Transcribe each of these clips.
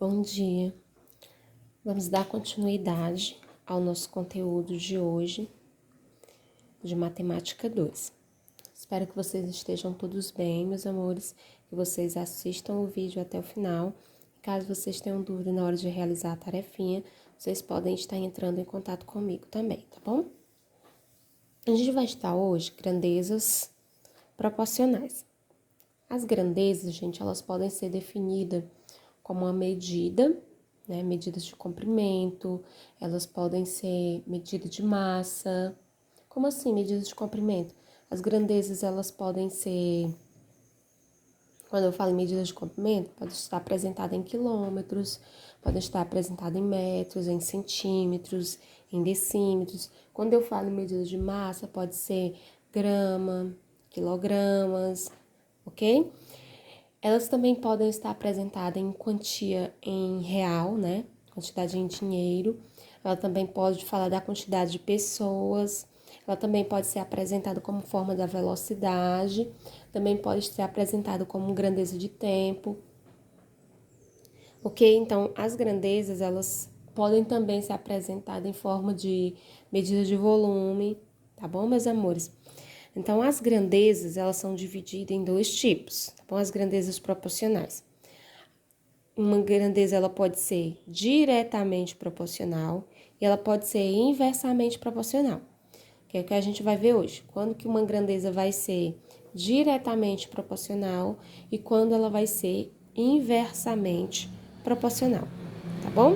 Bom dia. Vamos dar continuidade ao nosso conteúdo de hoje, de Matemática 2. Espero que vocês estejam todos bem, meus amores, que vocês assistam o vídeo até o final. Caso vocês tenham dúvida na hora de realizar a tarefinha, vocês podem estar entrando em contato comigo também, tá bom? A gente vai estudar hoje grandezas proporcionais. As grandezas, gente, elas podem ser definidas como uma medida, né? Medidas de comprimento, elas podem ser medida de massa. Como assim, medidas de comprimento? As grandezas, elas podem ser, quando eu falo em medidas de comprimento, pode estar apresentada em quilômetros, pode estar apresentada em metros, em centímetros, em decímetros. Quando eu falo em medidas de massa, pode ser grama, quilogramas, ok? Elas também podem estar apresentadas em quantia em real, né? Quantidade em dinheiro. Ela também pode falar da quantidade de pessoas. Ela também pode ser apresentada como forma da velocidade. Também pode ser apresentada como grandeza de tempo. Ok? Então, as grandezas, elas podem também ser apresentadas em forma de medida de volume. Tá bom, meus amores? Então, as grandezas, elas são divididas em dois tipos, tá bom? As grandezas proporcionais. Uma grandeza, ela pode ser diretamente proporcional e ela pode ser inversamente proporcional, que é o que a gente vai ver hoje. Quando que uma grandeza vai ser diretamente proporcional e quando ela vai ser inversamente proporcional, tá bom?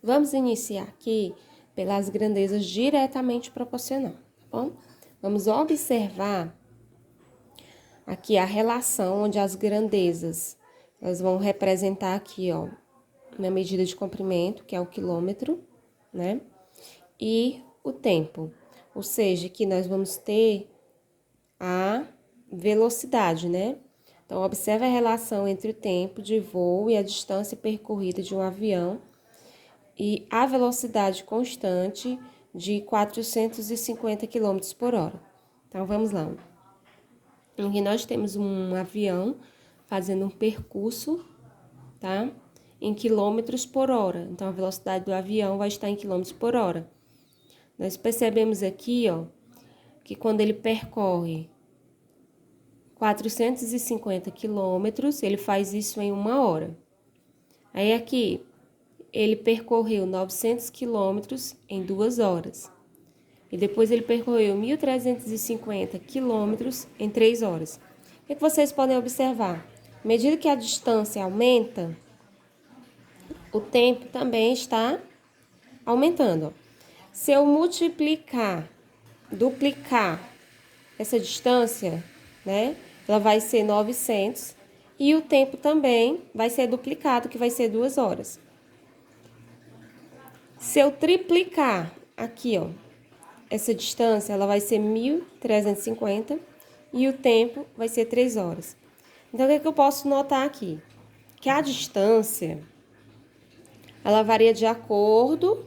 Vamos iniciar aqui pelas grandezas diretamente proporcional, tá bom? Vamos observar aqui a relação onde as grandezas, elas vão representar aqui, ó, na medida de comprimento, que é o quilômetro, né? E o tempo, ou seja, que nós vamos ter a velocidade, né? Então, observe a relação entre o tempo de voo e a distância percorrida de um avião e a velocidade constante de 450 km por hora. Então, vamos lá. Aqui nós temos um avião fazendo um percurso, tá? Em quilômetros por hora. Então, a velocidade do avião vai estar em quilômetros por hora. Nós percebemos aqui, ó, que quando ele percorre 450 quilômetros, ele faz isso em 1 hora. Aí aqui, ele percorreu 900 quilômetros em 2 horas. E depois ele percorreu 1.350 quilômetros em 3 horas. O que vocês podem observar? À medida que a distância aumenta, o tempo também está aumentando. Se eu duplicar essa distância, né? Ela vai ser 900 e o tempo também vai ser duplicado, que vai ser 2 horas. Se eu triplicar aqui, ó, essa distância, ela vai ser 1.350 e o tempo vai ser 3 horas. Então, o que eu posso notar aqui? Que a distância, ela varia de acordo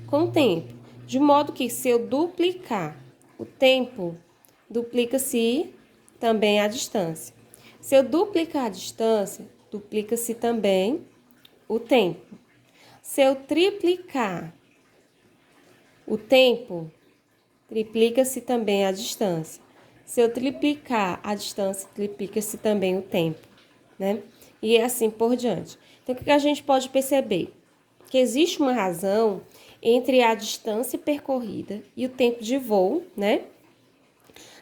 com o tempo. De modo que, se eu duplicar o tempo, duplica-se também a distância. Se eu duplicar a distância, duplica-se também o tempo. Se eu triplicar o tempo, triplica-se também a distância. Se eu triplicar a distância, triplica-se também o tempo, né? E assim por diante. Então, o que a gente pode perceber? Que existe uma razão entre a distância percorrida e o tempo de voo, né?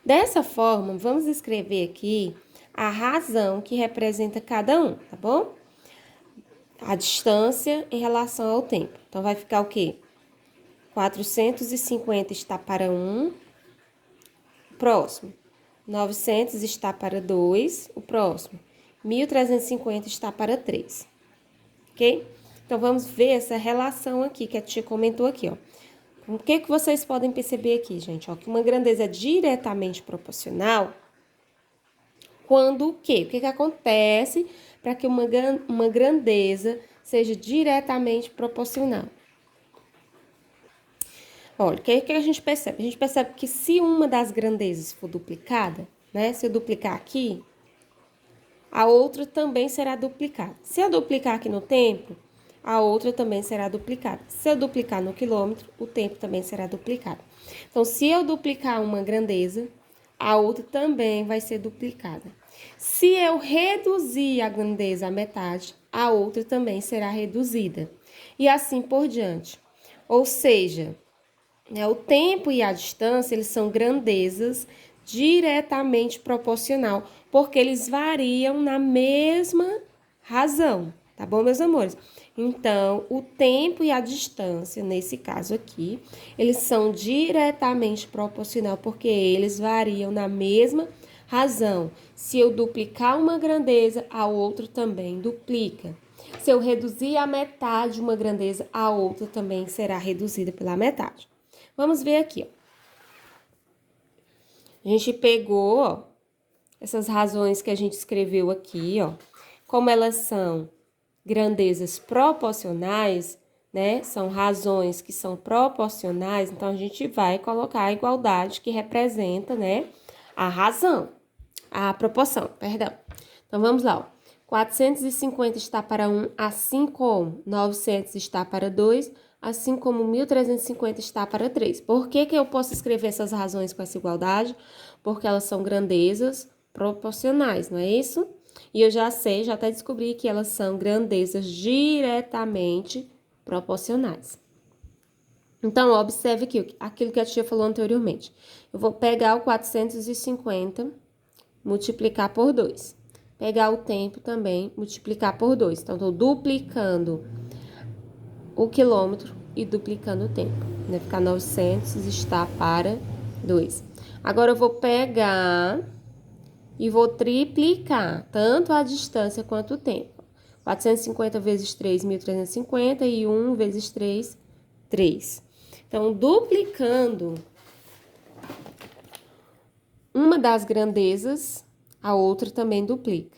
Dessa forma, vamos escrever aqui a razão que representa cada um, tá bom? A distância em relação ao tempo. Então, vai ficar o quê? 450 está para 1, o próximo. 900 está para 2, o próximo. 1.350 está para 3, ok? Então, vamos ver essa relação aqui que a tia comentou aqui, ó. O que vocês podem perceber aqui, gente? Ó, que uma grandeza é diretamente proporcional quando o quê? O que acontece para que uma grandeza seja diretamente proporcional? Olha, o que a gente percebe? A gente percebe que se uma das grandezas for duplicada, né? Se eu duplicar aqui, a outra também será duplicada. Se eu duplicar aqui no tempo, a outra também será duplicada. Se eu duplicar no quilômetro, o tempo também será duplicado. Então, se eu duplicar uma grandeza, a outra também vai ser duplicada. Se eu reduzir a grandeza à metade, a outra também será reduzida. E assim por diante. Ou seja, o tempo e a distância, eles são grandezas diretamente proporcional, porque eles variam na mesma razão, tá bom, meus amores? Então, o tempo e a distância, nesse caso aqui, eles são diretamente proporcional, porque eles variam na mesma razão. Se eu duplicar uma grandeza, a outra também duplica. Se eu reduzir a metade uma grandeza, a outra também será reduzida pela metade. Vamos ver aqui, ó. A gente pegou, ó, essas razões que a gente escreveu aqui, ó. Como elas são grandezas proporcionais, né? São razões que são proporcionais, então a gente vai colocar a igualdade que representa, né, a razão, a proporção, perdão. Então vamos lá, ó. 450 está para 1, assim como 900 está para 2, assim como 1.350 está para 3. Por que que eu posso escrever essas razões com essa igualdade? Porque elas são grandezas proporcionais, não é isso? E eu já sei, já até descobri que elas são grandezas diretamente proporcionais. Então, observe aqui, aquilo que a tia falou anteriormente. Eu vou pegar o 450, multiplicar por 2. Pegar o tempo também, multiplicar por 2. Então, estou duplicando o quilômetro e duplicando o tempo. Vai ficar 900 está para 2. Agora, eu vou pegar e vou triplicar tanto a distância quanto o tempo. 450 vezes 3, 1.350 e 1 vezes 3, 3. Então, duplicando uma das grandezas, a outra também duplica.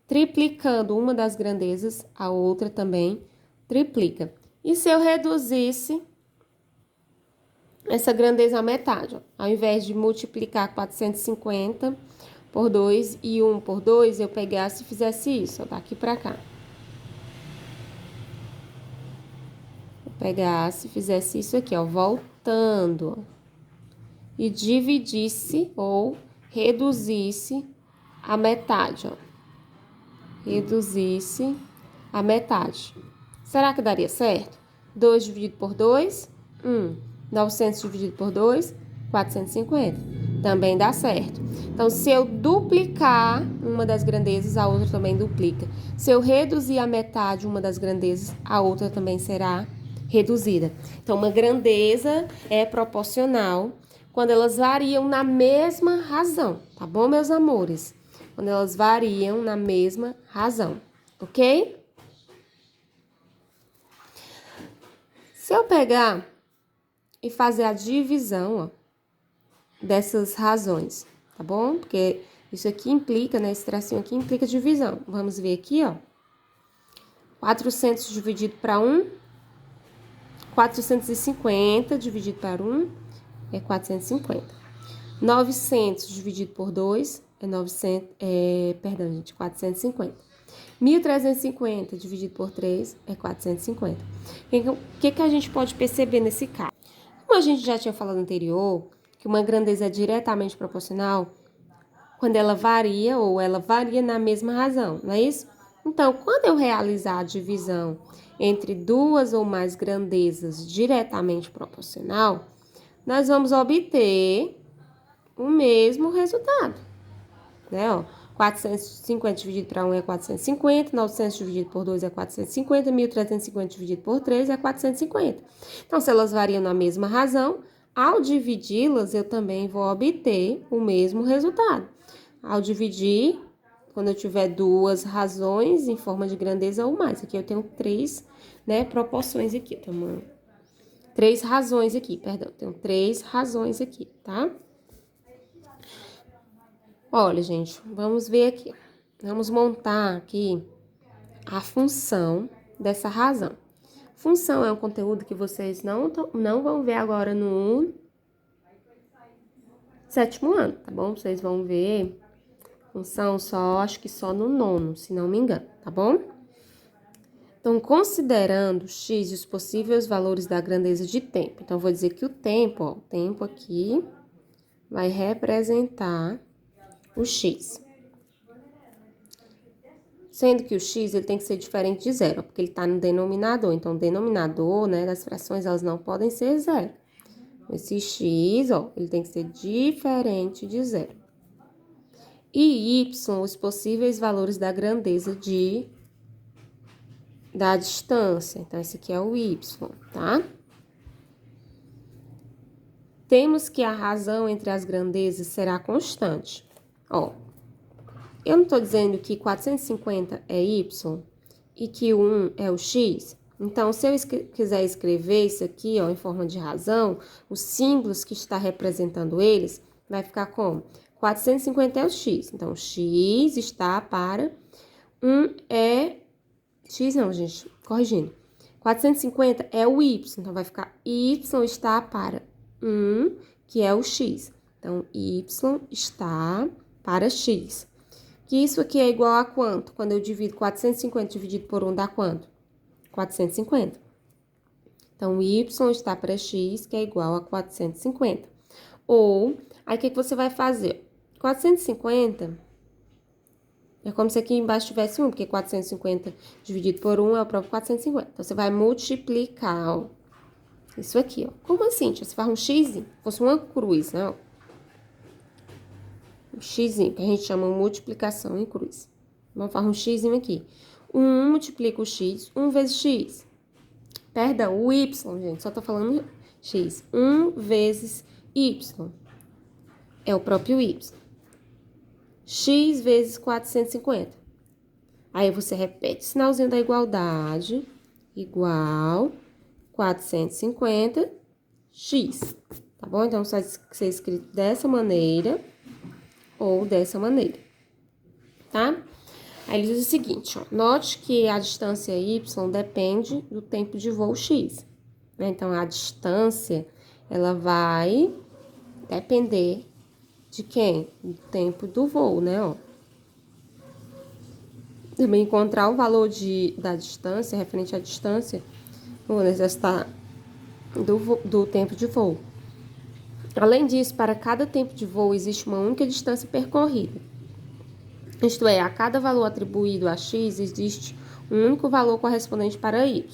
Triplicando uma das grandezas, a outra também triplica. E se eu reduzisse essa grandeza à metade, ó, ao invés de multiplicar 450 por 2 e 1 por 2, eu pegasse e fizesse isso, ó, daqui para cá. Eu pegasse e fizesse isso aqui, ó, voltando, ó, e dividisse ou reduzisse a metade, ó. Reduzisse a metade. Será que daria certo? 2 dividido por 2, 1. 900 dividido por 2, 450. Também dá certo. Então, se eu duplicar uma das grandezas, a outra também duplica. Se eu reduzir a metade uma das grandezas, a outra também será reduzida. Então, uma grandeza é proporcional quando elas variam na mesma razão, tá bom, meus amores? Quando elas variam na mesma razão, ok? Se eu pegar e fazer a divisão, ó, dessas razões, tá bom? Porque isso aqui implica, né? Esse tracinho aqui implica divisão. Vamos ver aqui, ó. 400 dividido para 1, 450 dividido para 1 é 450. 900 dividido por 2 é 450. 1.350 dividido por 3 é 450. O que a gente pode perceber nesse caso? Como a gente já tinha falado anterior, que uma grandeza é diretamente proporcional quando ela varia ou ela varia na mesma razão, não é isso? Então, quando eu realizar a divisão entre duas ou mais grandezas diretamente proporcional, nós vamos obter o mesmo resultado, né? Ó, 450 dividido para 1 é 450, 900 dividido por 2 é 450, 1.350 dividido por 3 é 450. Então, se elas variam na mesma razão, ao dividi-las, eu também vou obter o mesmo resultado. Ao dividir, quando eu tiver duas razões em forma de grandeza ou mais, aqui eu tenho três, né, proporções aqui, eu tenho três razões aqui, perdão, tenho três razões aqui, tá? Olha, gente, vamos ver aqui. Vamos montar aqui a função dessa razão. Função é um conteúdo que vocês não vão ver agora no 7º ano, tá bom? Vocês vão ver função só, acho que só no nono, se não me engano, tá bom? Então, considerando x e os possíveis valores da grandeza de tempo. Então, eu vou dizer que o tempo aqui vai representar o x. Sendo que o x ele tem que ser diferente de zero, porque ele está no denominador. Então, o denominador, né, das frações, elas não podem ser zero. Esse x, ele tem que ser diferente de zero. E y, os possíveis valores da grandeza da distância. Então, esse aqui é o y, tá? Temos que a razão entre as grandezas será constante. Eu não estou dizendo que 450 é y e que o 1 é o x. Então, se eu quiser escrever isso aqui, em forma de razão, os símbolos que está representando eles, vai ficar como? 450 é o x. Então, x está para 1 é... x não, gente, corrigindo. 450 é o y, então vai ficar y está para 1, que é o x. Então, y está para x. Que isso aqui é igual a quanto? Quando eu divido 450 dividido por 1 dá quanto? 450. Então, y está para x, que é igual a 450. Ou, aí o que você vai fazer? 450 é como se aqui embaixo tivesse 1, porque 450 dividido por 1 é o próprio 450. Então, você vai multiplicar, isso aqui, Como assim, tia? Você faz um x, fosse uma cruz, né, Um x, que a gente chama de multiplicação em cruz. Vamos fazer um x aqui. 1 multiplica o x, 1 vezes x. Perdão, o y, gente, só tô falando x. 1 vezes y. É o próprio y. X vezes 450. Aí você repete o sinalzinho da igualdade. Igual 450 x. Tá bom? Então, pode ser escrito dessa maneira ou dessa maneira. Tá? Aí ele diz o seguinte, note que a distância y depende do tempo de voo x. Né? Então, a distância, ela vai depender de quem? Do tempo do voo, né, Também encontrar o valor da distância, referente à distância, vou necessitar do tempo de voo. Além disso, para cada tempo de voo, existe uma única distância percorrida. Isto é, a cada valor atribuído a x, existe um único valor correspondente para y.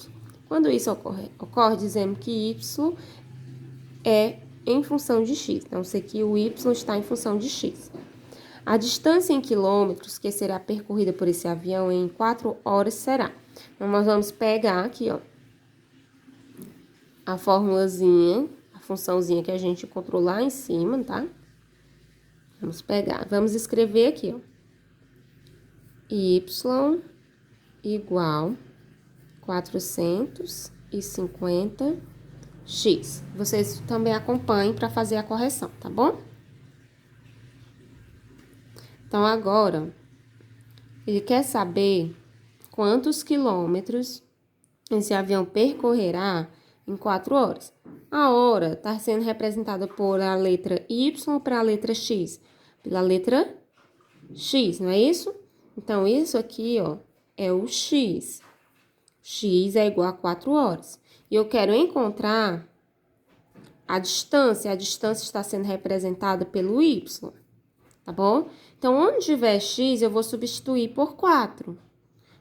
Quando isso ocorre, dizemos que y é em função de x. Então, isso aqui, o y está em função de x. A distância em quilômetros que será percorrida por esse avião em 4 horas será. Então, nós vamos pegar aqui, a formulazinha, a funçãozinha que a gente encontrou lá em cima, tá? Vamos pegar, vamos escrever aqui, y igual 450x. Vocês também acompanhem para fazer a correção, tá bom? Então, agora, ele quer saber quantos quilômetros esse avião percorrerá em 4 horas. A hora está sendo representada por a letra Y ou para a letra X? Pela letra X, não é isso? Então, isso aqui, é o X. X é igual a 4 horas. E eu quero encontrar a distância. A distância está sendo representada pelo Y, tá bom? Então, onde tiver X, eu vou substituir por 4.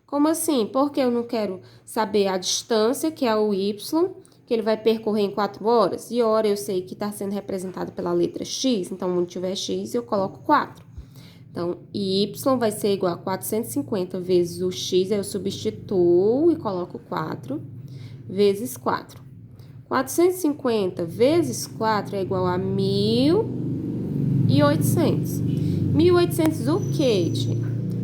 Como assim? Porque eu não quero saber a distância, que é o Y, que ele vai percorrer em 4 horas. E hora eu sei que está sendo representado pela letra X. Então, onde tiver X, eu coloco 4. Então, Y vai ser igual a 450 vezes o X, aí eu substituo e coloco 4 vezes 4. 450 vezes 4 é igual a 1.800. 1.800 o quê, tia?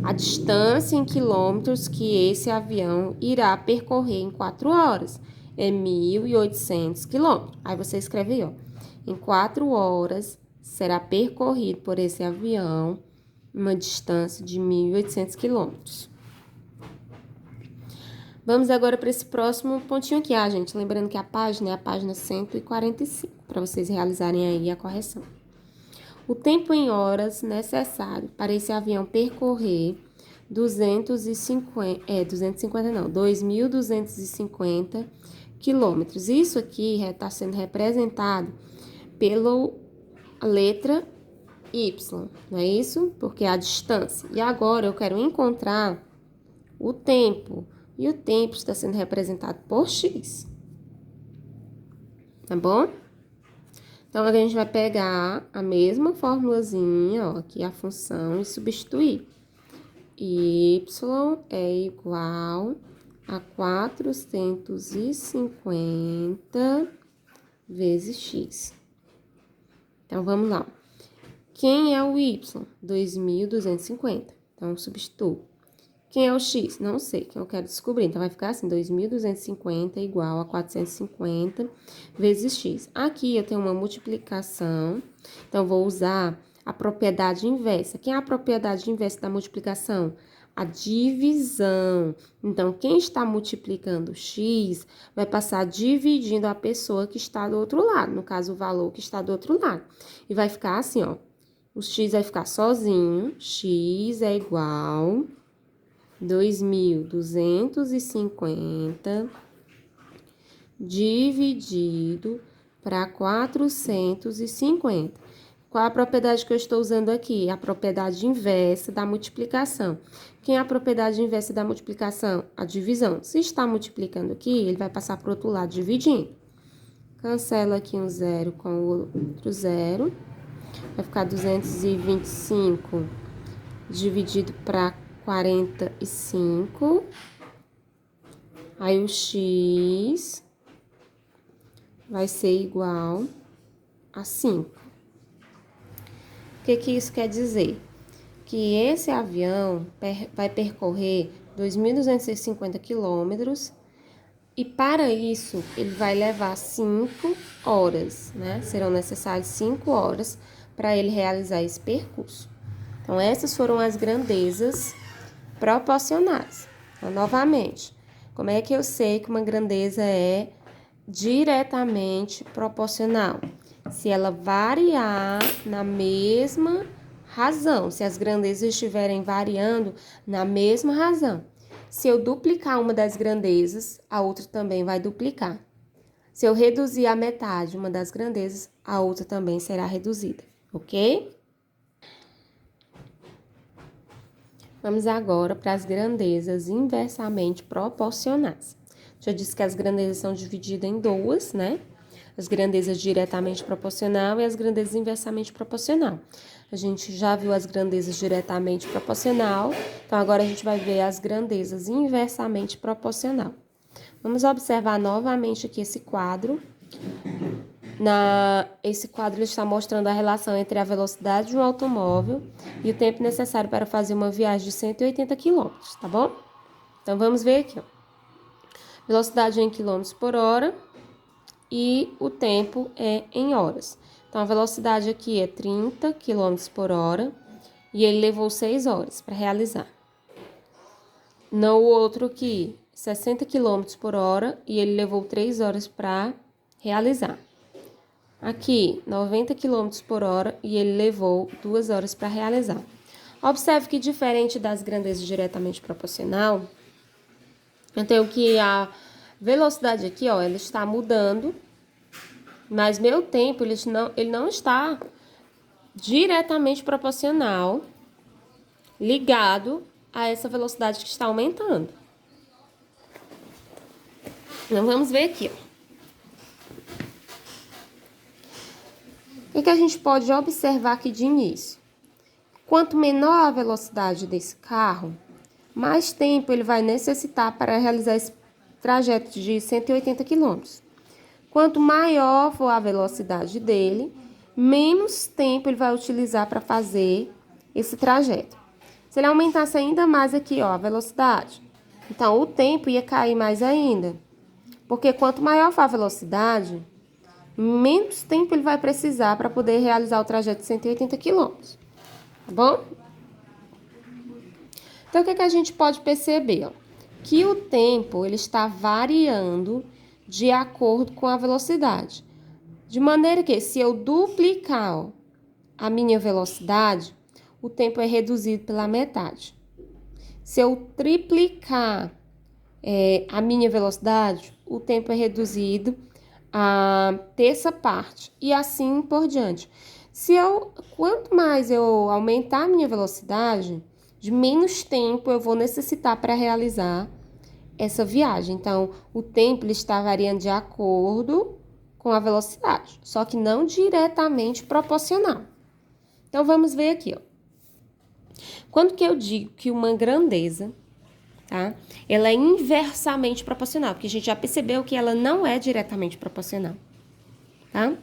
A distância em quilômetros que esse avião irá percorrer em 4 horas. É 1.800 quilômetros. Aí você escreve aí, em 4 horas será percorrido por esse avião uma distância de 1.800 quilômetros. Vamos agora para esse próximo pontinho aqui, gente. Lembrando que a página é a página 145, para vocês realizarem aí a correção. o tempo em horas necessário para esse avião percorrer 2.250 quilômetros. Isso aqui está sendo representado pela letra Y, não é isso? Porque é a distância. E agora eu quero encontrar o tempo. E o tempo está sendo representado por X. Tá bom? Então, a gente vai pegar a mesma formulazinha, ó, aqui a função, e substituir. Y é igual a 450 vezes X. Então, vamos lá. Quem é o Y? 2.250. Então, substituo. Quem é o X? Não sei, que eu quero descobrir. Então, vai ficar assim, 2.250 igual a 450 vezes X. Aqui eu tenho uma multiplicação, então, vou usar a propriedade inversa. Quem é a propriedade inversa da multiplicação? A divisão. Então, quem está multiplicando X vai passar dividindo a pessoa que está do outro lado, no caso, o valor que está do outro lado. E vai ficar assim, ó, o X vai ficar sozinho, X é igual 2.250 dividido para 450. Qual a propriedade que eu estou usando aqui? A propriedade inversa da multiplicação. Quem é a propriedade inversa da multiplicação? A divisão. Se está multiplicando aqui, ele vai passar para o outro lado dividindo. Cancela aqui um zero com o outro zero. Vai ficar 225 dividido para 45. Aí o X vai ser igual a 5. O que isso quer dizer? Que esse avião vai percorrer 2.250 quilômetros e para isso ele vai levar 5 horas, né? Serão necessárias 5 horas para ele realizar esse percurso. Então, essas foram as grandezas proporcionais. Então, novamente, como é que eu sei que uma grandeza é diretamente proporcional? Se ela variar na mesma razão, se as grandezas estiverem variando na mesma razão. Se eu duplicar uma das grandezas, a outra também vai duplicar. Se eu reduzir a metade uma das grandezas, a outra também será reduzida, ok? Vamos agora para as grandezas inversamente proporcionais. Já disse que as grandezas são divididas em duas, né? As grandezas diretamente proporcional e as grandezas inversamente proporcional. A gente já viu as grandezas diretamente proporcional, então agora a gente vai ver as grandezas inversamente proporcional. Vamos observar novamente aqui esse quadro. Esse quadro está mostrando a relação entre a velocidade de um automóvel e o tempo necessário para fazer uma viagem de 180 km, tá bom? Então, vamos ver aqui, ó. Velocidade em quilômetros por hora e o tempo é em horas. Então, a velocidade aqui é 30 km por hora e ele levou 6 horas para realizar. No outro aqui, 60 km por hora e ele levou 3 horas para realizar. Aqui, 90 km por hora e ele levou 2 horas para realizar. Observe que, diferente das grandezas diretamente proporcional, eu tenho que a velocidade aqui, ó, ela está mudando, mas meu tempo, ele não está diretamente proporcional ligado a essa velocidade que está aumentando. Então, vamos ver aqui, ó. O que a gente pode observar aqui de início? Quanto menor a velocidade desse carro, mais tempo ele vai necessitar para realizar esse trajeto de 180 km. Quanto maior for a velocidade dele, menos tempo ele vai utilizar para fazer esse trajeto. Se ele aumentasse ainda mais aqui, ó, a velocidade, então o tempo ia cair mais ainda. Porque quanto maior for a velocidade, menos tempo ele vai precisar para poder realizar o trajeto de 180 km. Tá bom? Então, o que a gente pode perceber? Ó? Que o tempo ele está variando de acordo com a velocidade. De maneira que, se eu duplicar, ó, a minha velocidade, o tempo é reduzido pela metade. Se eu triplicar a minha velocidade, o tempo é reduzido a terça parte e assim por diante. Quanto mais eu aumentar a minha velocidade, de menos tempo eu vou necessitar para realizar essa viagem. Então, o tempo ele está variando de acordo com a velocidade, só que não diretamente proporcional. Então, vamos ver aqui, ó. Quando que eu digo que uma grandeza, tá? Ela é inversamente proporcional, porque a gente já percebeu que ela não é diretamente proporcional, tá?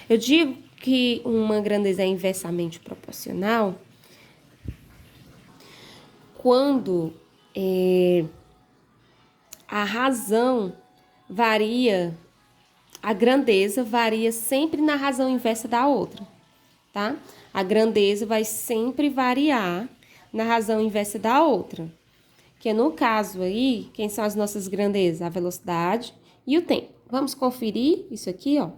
Eu digo que uma grandeza é inversamente proporcional quando a razão varia, a grandeza varia sempre na razão inversa da outra, tá? A grandeza vai sempre variar na razão inversa da outra. Que no caso aí, quem são as nossas grandezas? A velocidade e o tempo. Vamos conferir isso aqui, ó.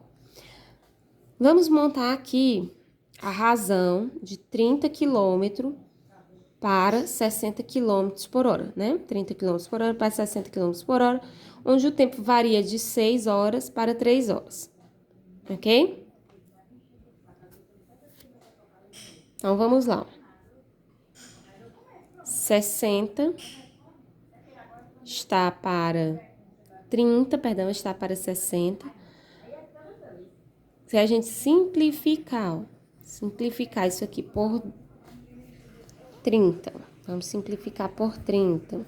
Vamos montar aqui a razão de 30 km para 60 km por hora, né? 30 km por hora para 60 km por hora, onde o tempo varia de 6 horas para 3 horas, ok? Então, vamos lá. 60 está para 30, perdão, está para 60. Se a gente simplificar isso aqui por 30, vamos simplificar por 30.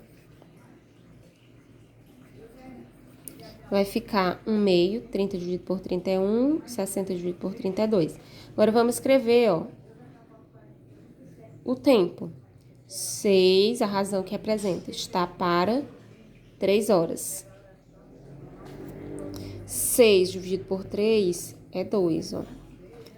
Vai ficar 1 meio, 30 dividido por 30 é 1, 60 dividido por 30 é 2. Agora, vamos escrever, ó, o tempo. 6, a razão que representa, está para 3 horas. 6 dividido por 3 é 2, ó.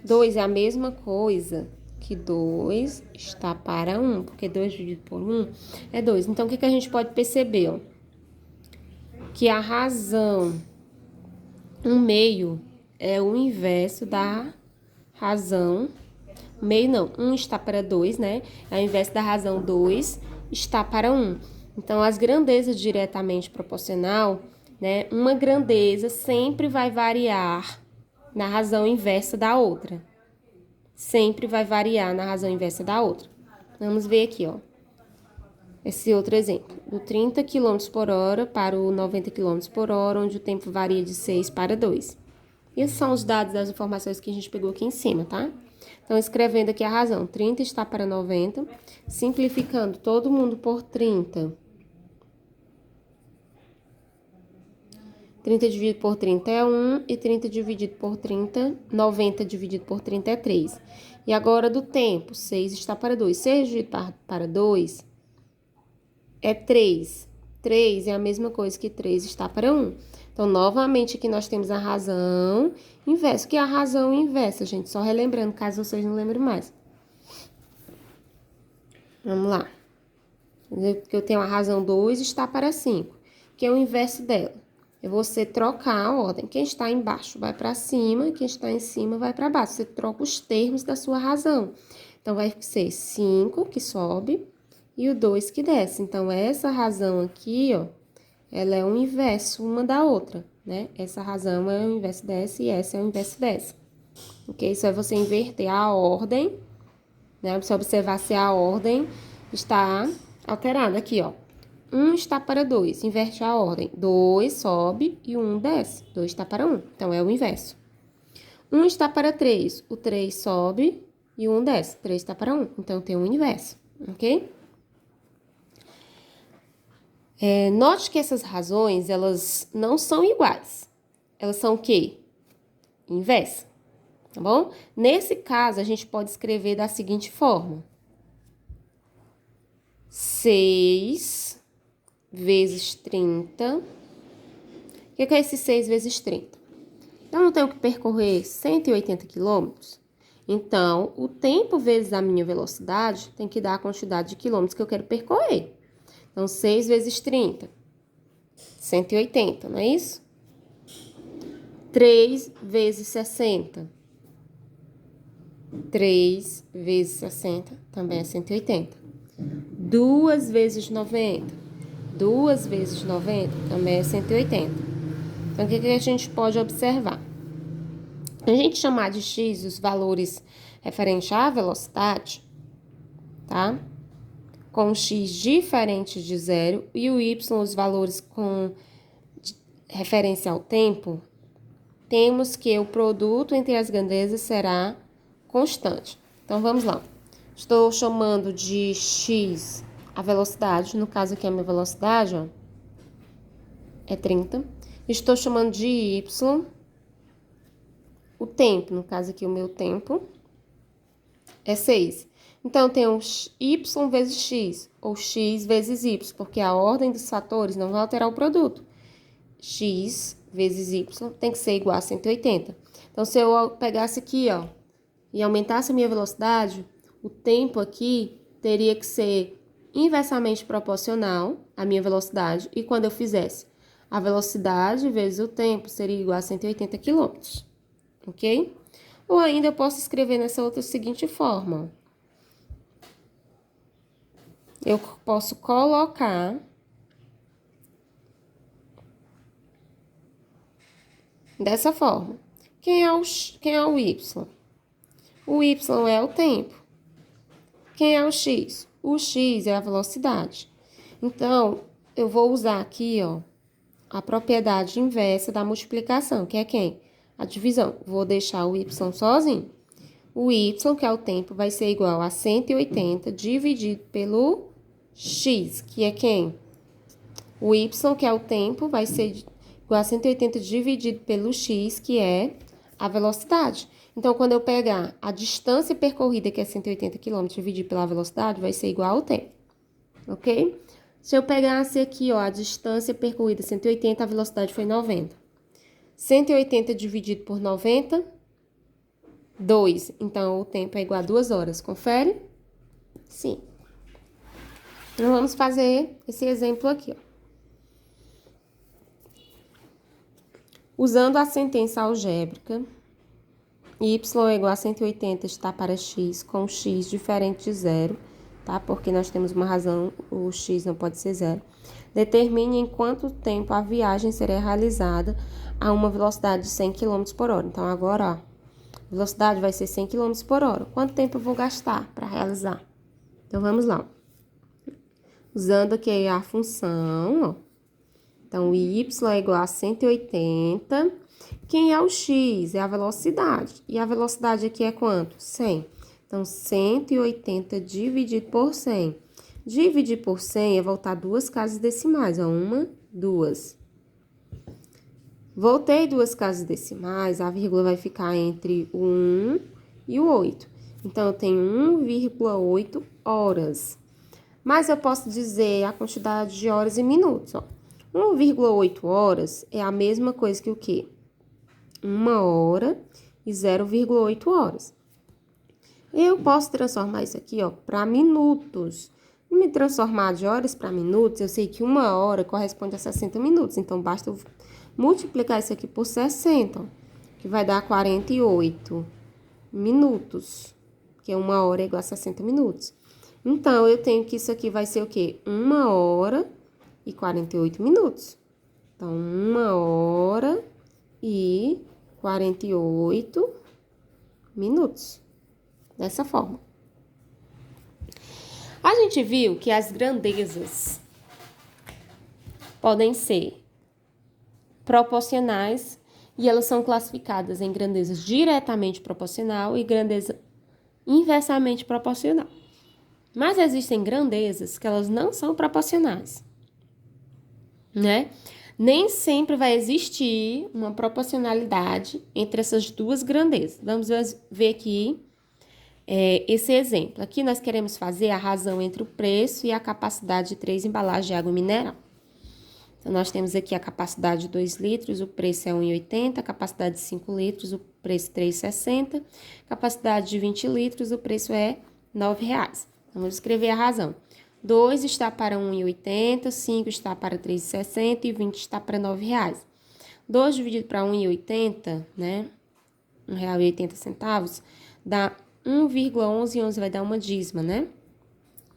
2 é a mesma coisa que 2 está para 1, porque 2 dividido por 1 é 2. Então, o que a gente pode perceber, ó? Que a razão 1 meio é o inverso da razão. Meio não, 1 está para 2, né? Ao invés da razão 2 está para 1. Então, as grandezas diretamente proporcional, né? Uma grandeza sempre vai variar na razão inversa da outra. Sempre vai variar na razão inversa da outra. Vamos ver aqui, ó. Esse outro exemplo. Do 30 km por hora para o 90 km por hora, onde o tempo varia de 6 para 2. E esses são os dados das informações que a gente pegou aqui em cima, tá? Então, escrevendo aqui a razão. 30 está para 90. Simplificando todo mundo por 30. 30 dividido por 30 é 1 e 30 dividido por 30, 90 dividido por 30 é 3. E agora do tempo, 6 está para 2. 6 dividido para 2 é 3. 3 é a mesma coisa que 3 está para 1. Então, novamente, aqui nós temos a razão inversa. O que é a razão inversa, gente? Só relembrando, caso vocês não lembrem mais. Vamos lá. Porque eu tenho a razão 2 está para 5, que é o inverso dela. É você trocar a ordem. Quem está embaixo vai para cima, quem está em cima vai para baixo. Você troca os termos da sua razão. Então, vai ser 5 que sobe e o 2 que desce. Então, essa razão aqui, ó, ela é o inverso uma da outra, né? Essa razão é o inverso dessa e essa é o inverso dessa. Ok? Isso é você inverter a ordem, né? Você observar se a ordem está alterada aqui, ó. 1 está para 2, inverte a ordem. 2 sobe e 1 desce. 2 está para 1, então é o inverso. 1 está para 3, o 3 sobe e 1 desce. 3 está para 1, então tem um inverso, ok? Note que essas razões, elas não são iguais. Elas são o quê? Inversa, tá bom? Nesse caso, a gente pode escrever da seguinte forma. 6 vezes 30. O que é esse 6 vezes 30? Eu não tenho que percorrer 180 quilômetros? Então, o tempo vezes a minha velocidade tem que dar a quantidade de quilômetros que eu quero percorrer. Então, 6 vezes 30, 180, não é isso? 3 vezes 60, 3 vezes 60 também é 180. 2 vezes 90. 2 vezes 90 também é 180. Então, o que a gente pode observar? A gente chamar de x os valores referentes à velocidade, tá? Com x diferente de zero e o y os valores com referência ao tempo, temos que o produto entre as grandezas será constante. Então, vamos lá. Estou chamando de x a velocidade, no caso aqui a minha velocidade, ó, é 30. Estou chamando de y o tempo, no caso aqui o meu tempo é 6. Então, eu tenho y vezes x, ou x vezes y, porque a ordem dos fatores não vai alterar o produto. X vezes y tem que ser igual a 180. Então, se eu pegasse aqui, ó, e aumentasse a minha velocidade, o tempo aqui teria que ser inversamente proporcional à minha velocidade, e quando eu fizesse a velocidade vezes o tempo seria igual a 180 km, ok? Ou ainda eu posso escrever nessa outra seguinte forma. Eu posso colocar dessa forma. Quem é o y? O y é o tempo. Quem é o x? O x é a velocidade. Então, eu vou usar aqui, ó, a propriedade inversa da multiplicação, que é quem? A divisão. Vou deixar o y sozinho. O y, que é o tempo, vai ser igual a 180 dividido pelo x, que é quem? O y, que é o tempo, vai ser igual a 180 dividido pelo x, que é a velocidade. Então, quando eu pegar a distância percorrida, que é 180 km, dividir pela velocidade, vai ser igual ao tempo, ok? Se eu pegasse aqui, ó, a distância percorrida 180, a velocidade foi 90. 180 dividido por 90, 2. Então, o tempo é igual a 2 horas. Confere? Sim. Então, vamos fazer esse exemplo aqui, ó. Usando a sentença algébrica, y é igual a 180 está para x com x diferente de zero, tá? Porque nós temos uma razão, o x não pode ser zero. Determine em quanto tempo a viagem será realizada a uma velocidade de 100 km por hora. Então, agora, ó, a velocidade vai ser 100 km por hora. Quanto tempo eu vou gastar para realizar? Então, vamos lá. Usando aqui a função, ó. Então, y é igual a 180. Quem é o x? É a velocidade. E a velocidade aqui é quanto? 100. Então, 180 dividido por 100. Dividir por 100 é voltar duas casas decimais. Ó, 1, 2. Voltei duas casas decimais, a vírgula vai ficar entre o 1 e o 8. Então, eu tenho 1,8 horas. Mas eu posso dizer a quantidade de horas em minutos, ó. 1,8 horas é a mesma coisa que o quê? 1 hora e 0,8 horas. Eu posso transformar isso aqui, ó, para minutos. Me transformar de horas para minutos, eu sei que 1 hora corresponde a 60 minutos. Então, basta eu multiplicar isso aqui por 60, ó, que vai dar 48 minutos, que é 1 hora igual a 60 minutos. Então, eu tenho que isso aqui vai ser o quê? 1 hora e 48 minutos. Então, 1 hora e 48 minutos. Dessa forma. A gente viu que as grandezas podem ser proporcionais e elas são classificadas em grandezas diretamente proporcional e grandeza inversamente proporcional. Mas existem grandezas que elas não são proporcionais, né? Nem sempre vai existir uma proporcionalidade entre essas duas grandezas. Vamos ver aqui esse exemplo. Aqui nós queremos fazer a razão entre o preço e a capacidade de 3 embalagens de água mineral. Então, nós temos aqui a capacidade de 2 litros, o preço é R$ 1,80, a capacidade de 5 litros, o preço é R$ 3,60, capacidade de 20 litros, o preço é R$ 9,00. Vamos escrever a razão. 2 está para R$ 1,80, 5 está para R$ 3,60 e 20 está para R$ 9,00. 2 dividido para R$ 1,80, né? R$ 1,80 dá 1,11, 11 vai dar uma dízima, né?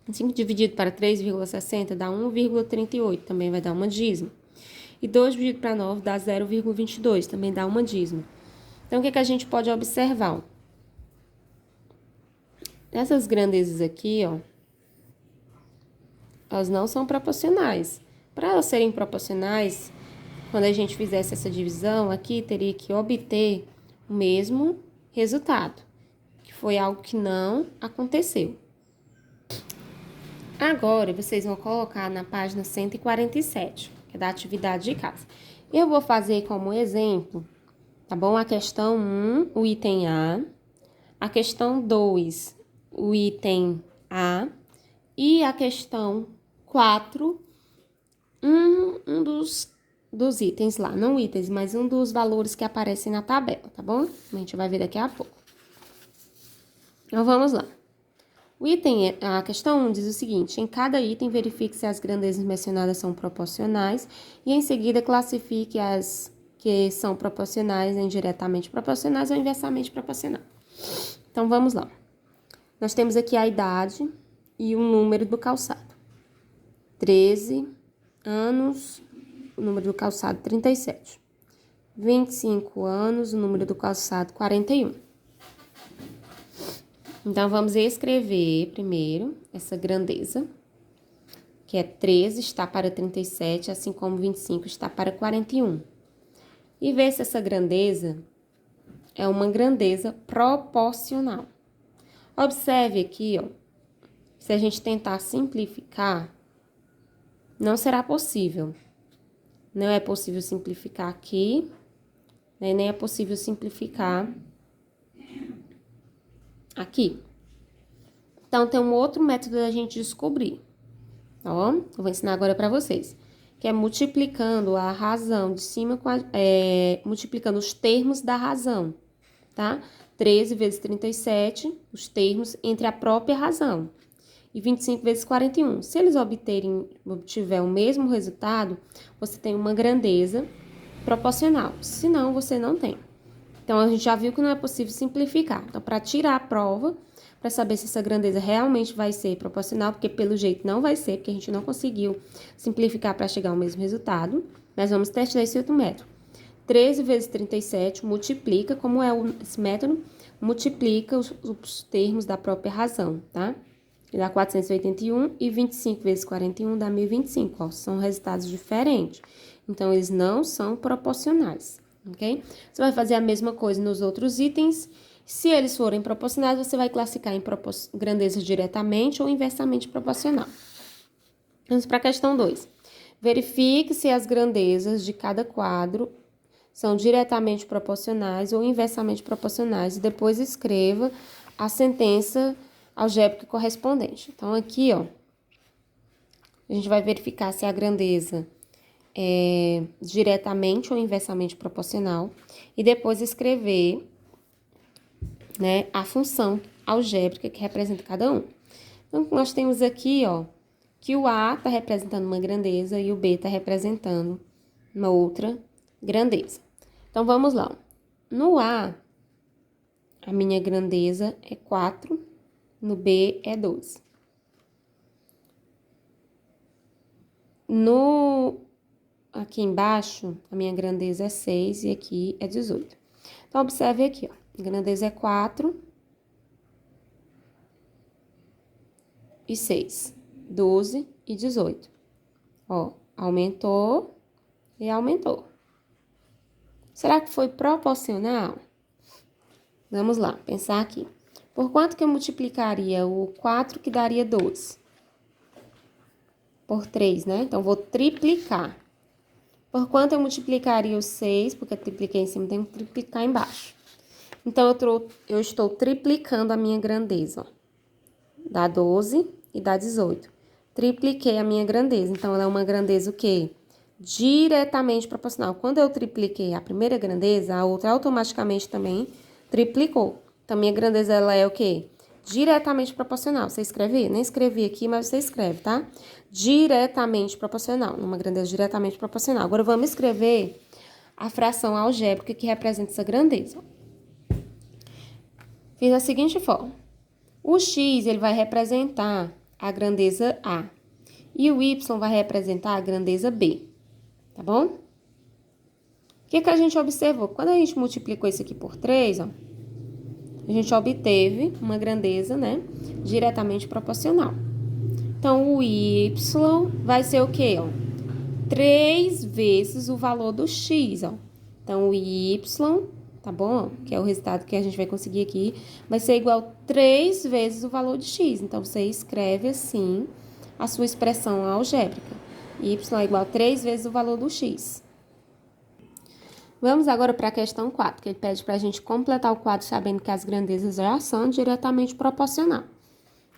5 dividido para 3,60 dá 1,38, também vai dar uma dízima. E 2 dividido para 9 dá 0,22, também dá uma dízima. Então, o que a gente pode observar? Essas grandezas aqui, ó, elas não são proporcionais. Para elas serem proporcionais, quando a gente fizesse essa divisão aqui, teria que obter o mesmo resultado, que foi algo que não aconteceu. Agora, vocês vão colocar na página 147, que é da atividade de casa. Eu vou fazer como exemplo, tá bom? A questão 1, o item a questão 2, o item A, e a questão 4, um dos itens lá, não itens, mas um dos valores que aparecem na tabela, tá bom? A gente vai ver daqui a pouco. Então, vamos lá. A questão 1 diz o seguinte: em cada item, verifique se as grandezas mencionadas são proporcionais e, em seguida, classifique as que são proporcionais em diretamente proporcionais ou inversamente proporcionais. Então, vamos lá. Nós temos aqui a idade e o número do calçado. 13 anos, o número do calçado 37. 25 anos, o número do calçado 41. Então, vamos escrever primeiro essa grandeza, que é 13 está para 37, assim como 25 está para 41. E ver se essa grandeza é uma grandeza proporcional. Observe aqui, ó, se a gente tentar simplificar, não será possível. Não é possível simplificar aqui, né? Nem é possível simplificar aqui. Então, tem um outro método da gente descobrir, ó. Eu vou ensinar agora para vocês, que é multiplicando a razão de cima com multiplicando os termos da razão, tá? 13 vezes 37, os termos entre a própria razão. E 25 vezes 41. Se eles obtiver o mesmo resultado, você tem uma grandeza proporcional. Se não, você não tem. Então, a gente já viu que não é possível simplificar. Então, para tirar a prova, para saber se essa grandeza realmente vai ser proporcional, porque pelo jeito não vai ser, porque a gente não conseguiu simplificar para chegar ao mesmo resultado, nós vamos testar esse outro método. 13 vezes 37 multiplica, como é esse método? Multiplica os termos da própria razão, tá? Dá 481 e 25 vezes 41 dá 1025, ó, são resultados diferentes. Então, eles não são proporcionais, ok? Você vai fazer a mesma coisa nos outros itens. Se eles forem proporcionais, você vai classificar em grandezas diretamente ou inversamente proporcional. Vamos para a questão 2. Verifique se as grandezas de cada quadro são diretamente proporcionais ou inversamente proporcionais e depois escreva a sentença algébrica correspondente. Então, aqui, ó, a gente vai verificar se a grandeza é diretamente ou inversamente proporcional e depois escrever, né, a função algébrica que representa cada um. Então, nós temos aqui, ó, que o A está representando uma grandeza e o B está representando uma outra grandeza. Então, vamos lá. No A, a minha grandeza é 4, no B é 12. Aqui embaixo, a minha grandeza é 6 e aqui é 18. Então, observe aqui, ó. A grandeza é 4 e 6. 12 e 18. Ó, aumentou e aumentou. Será que foi proporcional? Vamos lá, pensar aqui. Por quanto que eu multiplicaria o 4 que daria 12? Por 3, né? Então, vou triplicar. Por quanto eu multiplicaria o 6? Porque eu tripliquei em cima, tem que triplicar embaixo. Então, eu estou triplicando a minha grandeza, ó. Dá 12 e dá 18. Tripliquei a minha grandeza. Então, ela é uma grandeza o quê? Diretamente proporcional. Quando eu tripliquei a primeira grandeza, a outra automaticamente também triplicou. Então, minha grandeza, ela é o quê? Diretamente proporcional. Você escreve? Nem escrevi aqui, mas você escreve, tá? Diretamente proporcional. Uma grandeza diretamente proporcional. Agora, vamos escrever a fração algébrica que representa essa grandeza. Fiz da seguinte forma. O x, ele vai representar a grandeza A. E o y vai representar a grandeza B. Tá bom? O que a gente observou? Quando a gente multiplicou isso aqui por 3, ó, a gente obteve uma grandeza, né, diretamente proporcional. Então, o y vai ser o quê, ó? 3 vezes o valor do x, ó. Então, o y, tá bom? Que é o resultado que a gente vai conseguir aqui, vai ser igual a 3 vezes o valor de x. Então, você escreve assim a sua expressão algébrica. Y é igual a 3 vezes o valor do x. Vamos agora para a questão 4, que ele pede para a gente completar o quadro sabendo que as grandezas já são diretamente proporcional.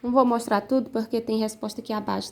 Não vou mostrar tudo porque tem resposta aqui abaixo.